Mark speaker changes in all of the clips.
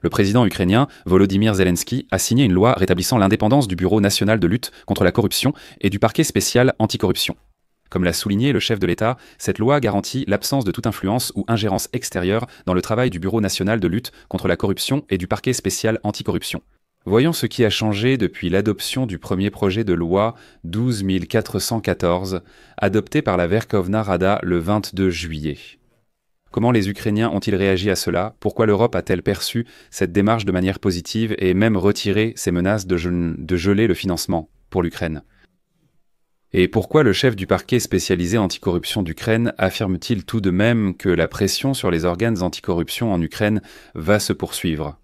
Speaker 1: Le président ukrainien Volodymyr Zelensky a signé une loi rétablissant l'indépendance du Bureau national de lutte contre la corruption et du parquet spécial anticorruption. Comme l'a souligné le chef de l'État, cette loi garantit l'absence de toute influence ou ingérence extérieure dans le travail du Bureau national de lutte contre la corruption et du parquet spécial anticorruption. Voyons ce qui a changé depuis l'adoption du premier projet de loi 12 414, adopté par la Verkhovna Rada le 22 juillet. Comment les Ukrainiens ont-ils réagi à cela? Pourquoi l'Europe a-t-elle perçu cette démarche de manière positive et même retiré ses menaces de geler le financement pour l'Ukraine? Et pourquoi le chef du parquet spécialisé anticorruption d'Ukraine affirme-t-il tout de même que la pression sur les organes anticorruption en Ukraine va se poursuivre?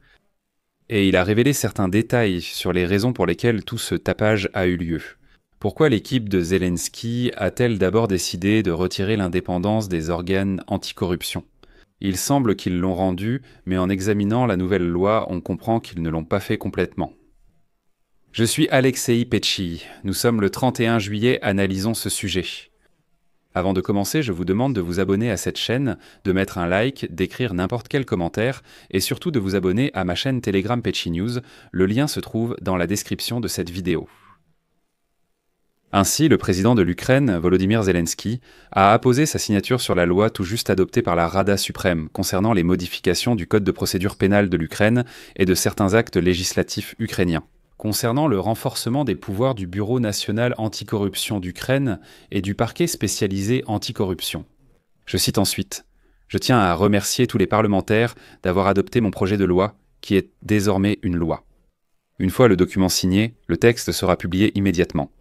Speaker 1: Et il a révélé certains détails sur les raisons pour lesquelles tout ce tapage a eu lieu. Pourquoi l'équipe de Zelensky a-t-elle d'abord décidé de retirer l'indépendance des organes anticorruption? Il semble qu'ils l'ont rendu, mais en examinant la nouvelle loi, on comprend qu'ils ne l'ont pas fait complètement. Je suis Alexei Petchi. Nous sommes le 31 juillet, analysons ce sujet. Avant de commencer, je vous demande de vous abonner à cette chaîne, de mettre un like, d'écrire n'importe quel commentaire et surtout de vous abonner à ma chaîne Telegram Petchi News. Le lien se trouve dans la description de cette vidéo. Ainsi, le président de l'Ukraine, Volodymyr Zelensky, a apposé sa signature sur la loi tout juste adoptée par la Rada suprême concernant les modifications du code de procédure pénale de l'Ukraine et de certains actes législatifs ukrainiens. Concernant le renforcement des pouvoirs du Bureau national anticorruption d'Ukraine et du parquet spécialisé anticorruption. Je cite ensuite « Je tiens à remercier tous les parlementaires d'avoir adopté mon projet de loi, qui est désormais une loi. Une fois le document signé, le texte sera publié immédiatement.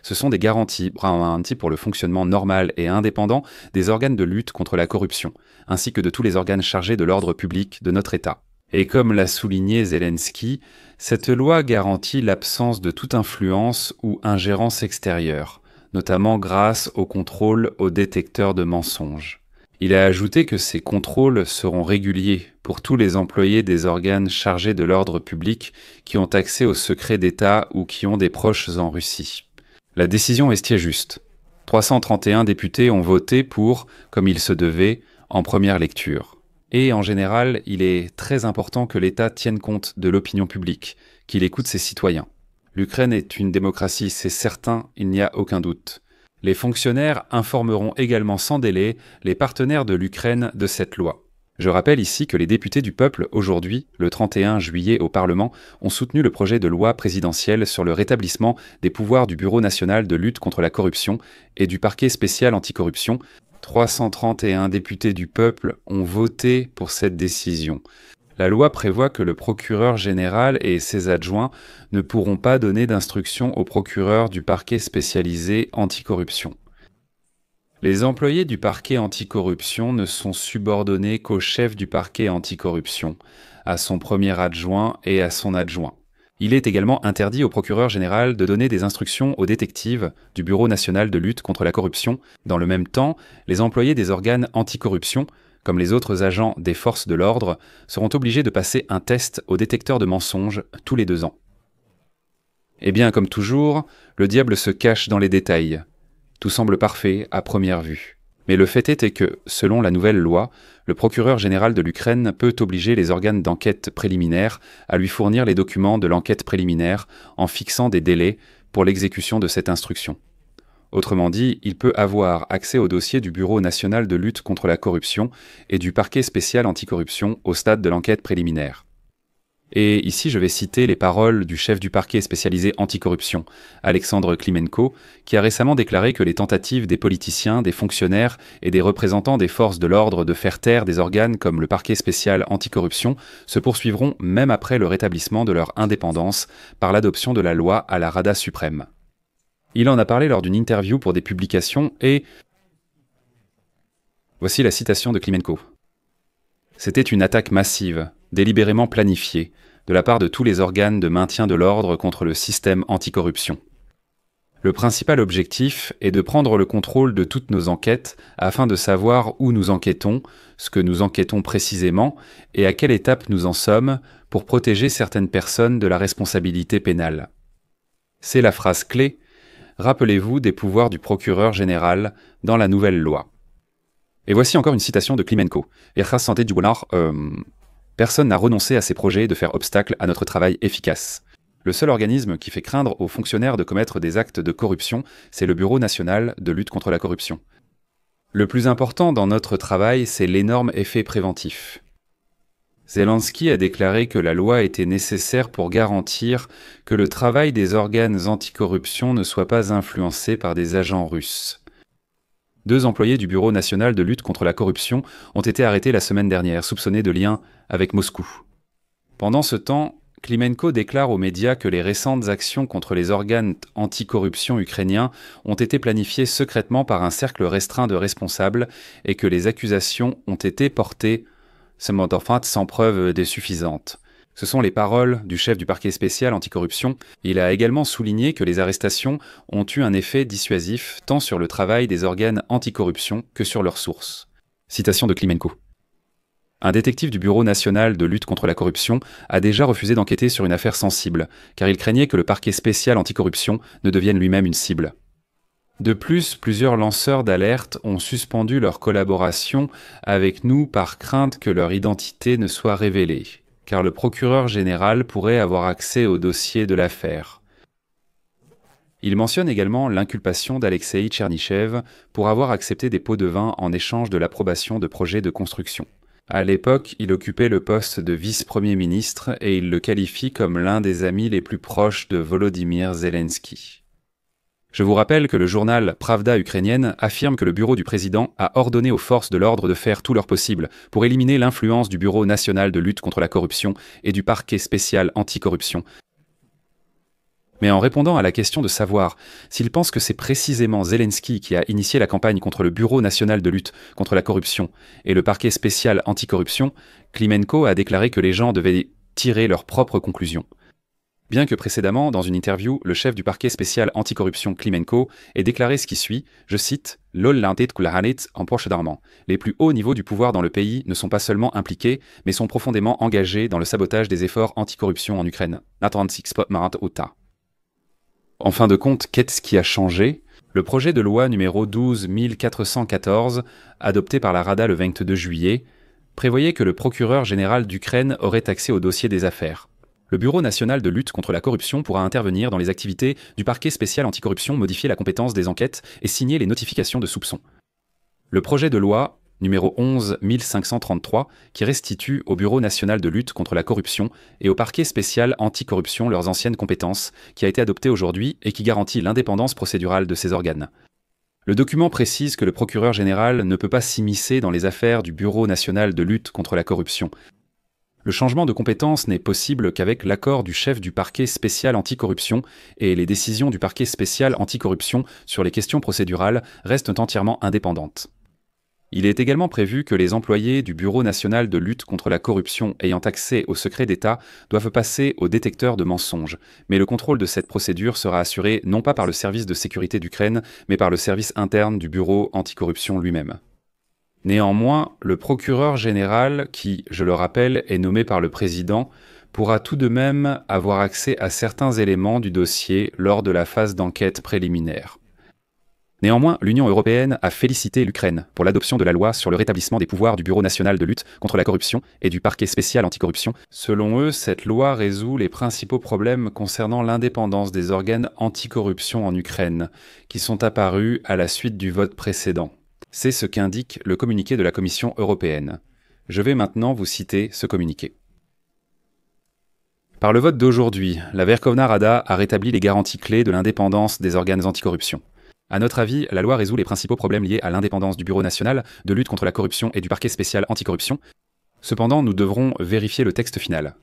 Speaker 1: Ce sont des garanties pour le fonctionnement normal et indépendant des organes de lutte contre la corruption, ainsi que de tous les organes chargés de l'ordre public de notre État. Et comme l'a souligné Zelensky, cette loi garantit l'absence de toute influence ou ingérence extérieure, notamment grâce au contrôle aux détecteurs de mensonges. Il a ajouté que ces contrôles seront réguliers pour tous les employés des organes chargés de l'ordre public qui ont accès aux secrets d'État ou qui ont des proches en Russie. La décision est juste. 331 députés ont voté pour, comme il se devait, en première lecture. Et en général, il est très important que l'État tienne compte de l'opinion publique, qu'il écoute ses citoyens. L'Ukraine est une démocratie, c'est certain, il n'y a aucun doute. Les fonctionnaires informeront également sans délai les partenaires de l'Ukraine de cette loi. Je rappelle ici que les députés du peuple, aujourd'hui, le 31 juillet au Parlement, ont soutenu le projet de loi présidentielle sur le rétablissement des pouvoirs du Bureau national de lutte contre la corruption et du parquet spécial anticorruption. 331 députés du peuple ont voté pour cette décision. La loi prévoit que le procureur général et ses adjoints ne pourront pas donner d'instructions au procureur du parquet spécialisé anticorruption. Les employés du parquet anticorruption ne sont subordonnés qu'au chef du parquet anticorruption, à son premier adjoint et à son adjoint. Il est également interdit au procureur général de donner des instructions aux détectives du Bureau national de lutte contre la corruption. Dans le même temps, les employés des organes anticorruption, comme les autres agents des forces de l'ordre, seront obligés de passer un test au détecteur de mensonges tous les 2 ans. Eh bien, comme toujours, le diable se cache dans les détails. Tout semble parfait à première vue. Mais le fait est que, selon la nouvelle loi, le procureur général de l'Ukraine peut obliger les organes d'enquête préliminaire à lui fournir les documents de l'enquête préliminaire en fixant des délais pour l'exécution de cette instruction. Autrement dit, il peut avoir accès au dossier du Bureau national de lutte contre la corruption et du parquet spécial anticorruption au stade de l'enquête préliminaire. Et ici, je vais citer les paroles du chef du parquet spécialisé anticorruption, Alexandre Klimenko, qui a récemment déclaré que les tentatives des politiciens, des fonctionnaires et des représentants des forces de l'ordre de faire taire des organes comme le parquet spécial anticorruption se poursuivront même après le rétablissement de leur indépendance par l'adoption de la loi à la Rada suprême. Il en a parlé lors d'une interview pour des publications et... Voici la citation de Klimenko. « C'était une attaque massive, délibérément planifiée, de la part de tous les organes de maintien de l'ordre contre le système anticorruption. Le principal objectif est de prendre le contrôle de toutes nos enquêtes afin de savoir où nous enquêtons, ce que nous enquêtons précisément et à quelle étape nous en sommes pour protéger certaines personnes de la responsabilité pénale. C'est la phrase clé. Rappelez-vous des pouvoirs du procureur général dans la nouvelle loi. » Et voici encore une citation de Klimenko. Personne n'a renoncé à ces projets de faire obstacle à notre travail efficace. Le seul organisme qui fait craindre aux fonctionnaires de commettre des actes de corruption, c'est le Bureau national de lutte contre la corruption. Le plus important dans notre travail, c'est l'énorme effet préventif. Zelensky a déclaré que la loi était nécessaire pour garantir que le travail des organes anticorruption ne soit pas influencé par des agents russes. 2 employés du Bureau national de lutte contre la corruption ont été arrêtés la semaine dernière, soupçonnés de liens avec Moscou. Pendant ce temps, Klimenko déclare aux médias que les récentes actions contre les organes anticorruption ukrainiens ont été planifiées secrètement par un cercle restreint de responsables et que les accusations ont été portées sans preuve suffisante. Ce sont les paroles du chef du parquet spécial anticorruption. Il a également souligné que les arrestations ont eu un effet dissuasif tant sur le travail des organes anticorruption que sur leurs sources. Citation de Klimenko. Un détective du Bureau national de lutte contre la corruption a déjà refusé d'enquêter sur une affaire sensible, car il craignait que le parquet spécial anticorruption ne devienne lui-même une cible. De plus, plusieurs lanceurs d'alerte ont suspendu leur collaboration avec nous par crainte que leur identité ne soit révélée, car le procureur général pourrait avoir accès au dossier de l'affaire. Il mentionne également l'inculpation d'Alexei Tchernychev pour avoir accepté des pots de vin en échange de l'approbation de projets de construction. À l'époque, il occupait le poste de vice-premier ministre et il le qualifie comme l'un des amis les plus proches de Volodymyr Zelensky. Je vous rappelle que le journal Pravda ukrainienne affirme que le bureau du président a ordonné aux forces de l'ordre de faire tout leur possible pour éliminer l'influence du Bureau national de lutte contre la corruption et du parquet spécial anticorruption. Mais en répondant à la question de savoir s'il pense que c'est précisément Zelensky qui a initié la campagne contre le Bureau national de lutte contre la corruption et le parquet spécial anticorruption, Klimenko a déclaré que les gens devaient tirer leurs propres conclusions. Bien que précédemment, dans une interview, le chef du parquet spécial anticorruption Klimenko ait déclaré ce qui suit, je cite « L'Ollantet Kulahanit en Poche d'Armand. Les plus hauts niveaux du pouvoir dans le pays ne sont pas seulement impliqués, mais sont profondément engagés dans le sabotage des efforts anticorruption en Ukraine. » En fin de compte, qu'est-ce qui a changé ? Le projet de loi numéro 12414, adopté par la Rada le 22 juillet, prévoyait que le procureur général d'Ukraine aurait accès au dossier des affaires. Le Bureau national de lutte contre la corruption pourra intervenir dans les activités du parquet spécial anticorruption, modifier la compétence des enquêtes et signer les notifications de soupçons. Le projet de loi numéro 11533, qui restitue au Bureau national de lutte contre la corruption et au parquet spécial anticorruption leurs anciennes compétences, qui a été adopté aujourd'hui et qui garantit l'indépendance procédurale de ces organes. Le document précise que le procureur général ne peut pas s'immiscer dans les affaires du Bureau national de lutte contre la corruption. Le changement de compétence n'est possible qu'avec l'accord du chef du parquet spécial anticorruption et les décisions du parquet spécial anticorruption sur les questions procédurales restent entièrement indépendantes. Il est également prévu que les employés du Bureau national de lutte contre la corruption ayant accès au secret d'État doivent passer au détecteur de mensonges, mais le contrôle de cette procédure sera assuré non pas par le service de sécurité d'Ukraine, mais par le service interne du Bureau anticorruption lui-même. Néanmoins, le procureur général, qui, je le rappelle, est nommé par le président, pourra tout de même avoir accès à certains éléments du dossier lors de la phase d'enquête préliminaire. Néanmoins, l'Union européenne a félicité l'Ukraine pour l'adoption de la loi sur le rétablissement des pouvoirs du Bureau national de lutte contre la corruption et du parquet spécial anticorruption. Selon eux, cette loi résout les principaux problèmes concernant l'indépendance des organes anticorruption en Ukraine, qui sont apparus à la suite du vote précédent. C'est ce qu'indique le communiqué de la Commission européenne. Je vais maintenant vous citer ce communiqué. Par le vote d'aujourd'hui, la Verkhovna Rada a rétabli les garanties clés de l'indépendance des organes anticorruption. À notre avis, la loi résout les principaux problèmes liés à l'indépendance du Bureau national de lutte contre la corruption et du parquet spécial anticorruption. Cependant, nous devrons vérifier le texte final.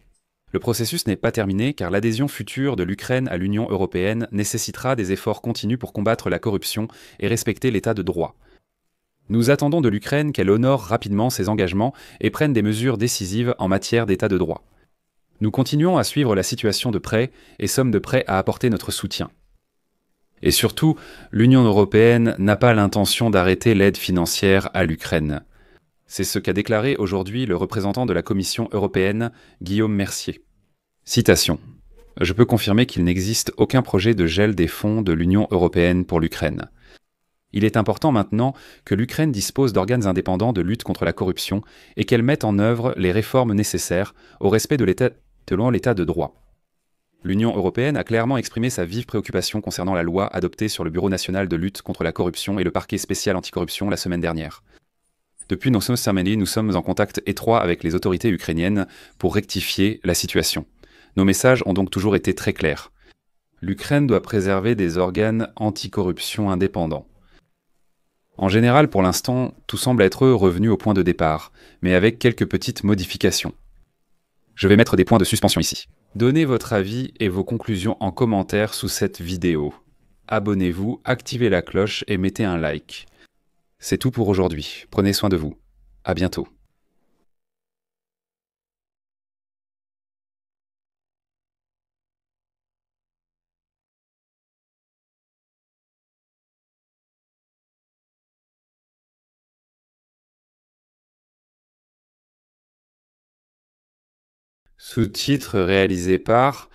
Speaker 1: Le processus n'est pas terminé car l'adhésion future de l'Ukraine à l'Union européenne nécessitera des efforts continus pour combattre la corruption et respecter l'état de droit. Nous attendons de l'Ukraine qu'elle honore rapidement ses engagements et prenne des mesures décisives en matière d'état de droit. Nous continuons à suivre la situation de près et sommes de prêt à apporter notre soutien. Et surtout, l'Union européenne n'a pas l'intention d'arrêter l'aide financière à l'Ukraine. C'est ce qu'a déclaré aujourd'hui le représentant de la Commission européenne, Guillaume Mercier. Citation. « Je peux confirmer qu'il n'existe aucun projet de gel des fonds de l'Union européenne pour l'Ukraine. Il est important maintenant que l'Ukraine dispose d'organes indépendants de lutte contre la corruption et qu'elle mette en œuvre les réformes nécessaires au respect de l'état de droit. L'Union européenne a clairement exprimé sa vive préoccupation concernant la loi adoptée sur le Bureau national de lutte contre la corruption et le parquet spécial anticorruption la semaine dernière. Depuis nos sommet, nous sommes en contact étroit avec les autorités ukrainiennes pour rectifier la situation. Nos messages ont donc toujours été très clairs. L'Ukraine doit préserver des organes anticorruption indépendants. En général, pour l'instant, tout semble être revenu au point de départ, mais avec quelques petites modifications. Je vais mettre des points de suspension ici. Donnez votre avis et vos conclusions en commentaire sous cette vidéo. Abonnez-vous, activez la cloche et mettez un like. C'est tout pour aujourd'hui. Prenez soin de vous. À bientôt. Sous-titres réalisés par